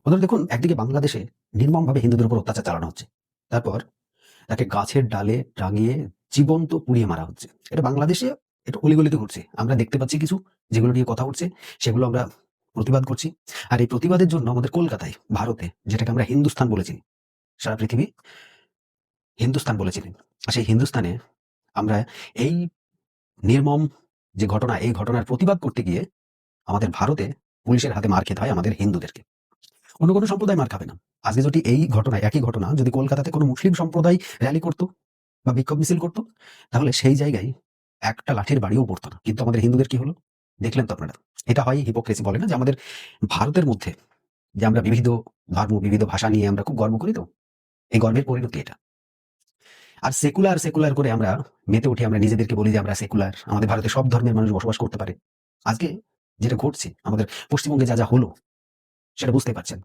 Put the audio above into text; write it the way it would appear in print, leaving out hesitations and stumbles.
বন্ধুরা দেখুন, একদিকে বাংলাদেশে নির্মমভাবে হিন্দুদের উপর অত্যাচার চালানো হচ্ছে। তারপর তাকে গাছের ডালে টাঙিয়ে জীবন্ত পুড়িয়ে মারা হচ্ছে। এটা বাংলাদেশে, এটা অলিগলিতে ঘটছে। আমরা দেখতে পাচ্ছি কিছু, যেগুলো নিয়ে কথা উঠছে, সেগুলো আমরা প্রতিবাদ করছি। আর এই প্রতিবাদের জন্য আমাদের কলকাতায়, ভারতে, যেটাকে আমরা হিন্দুস্থান বলেছি, সারা পৃথিবী হিন্দুস্তান বলেছিলেন। আর সেই হিন্দুস্তানে আমরা এই নির্মম যে ঘটনা, এই ঘটনার প্রতিবাদ করতে গিয়ে আমাদের ভারতে পুলিশের হাতে মার খেতে হয় আমাদের হিন্দুদেরকে। অন্য কোনো সম্প্রদায় মার খাবে না। আজকে যদি এই ঘটনা, একই ঘটনা যদি কলকাতাতে কোনো মুসলিম সম্প্রদায় র‍্যালি করতো বা বিক্ষোভ মিছিল করতো, তাহলে সেই জায়গায় একটা লাঠির বাড়িও পড়তো না। কিন্তু আমাদের হিন্দুদের কি হলো? দেখলেন তো আপনারা। এটা হয় হিপোক্রেসি বলে না? যে আমাদের ভারতের মধ্যে যে আমরা বিবিধ ধর্ম, বিবিধ ভাষা নিয়ে আমরা খুব গর্ব করি তো? এই গর্বের পরিণতি এটা। আর সেকুলার করে আমরা মেতে উঠি, আমরা নিজেদেরকে বলি যে আমরা সেকুলার। আমাদের ভারতে সব ধর্মের মানুষ বসবাস করতে পারে। আজকে যেটা ঘটছে আমাদের পশ্চিমবঙ্গে যা হলো, সেটা বুঝতেই পারছেন।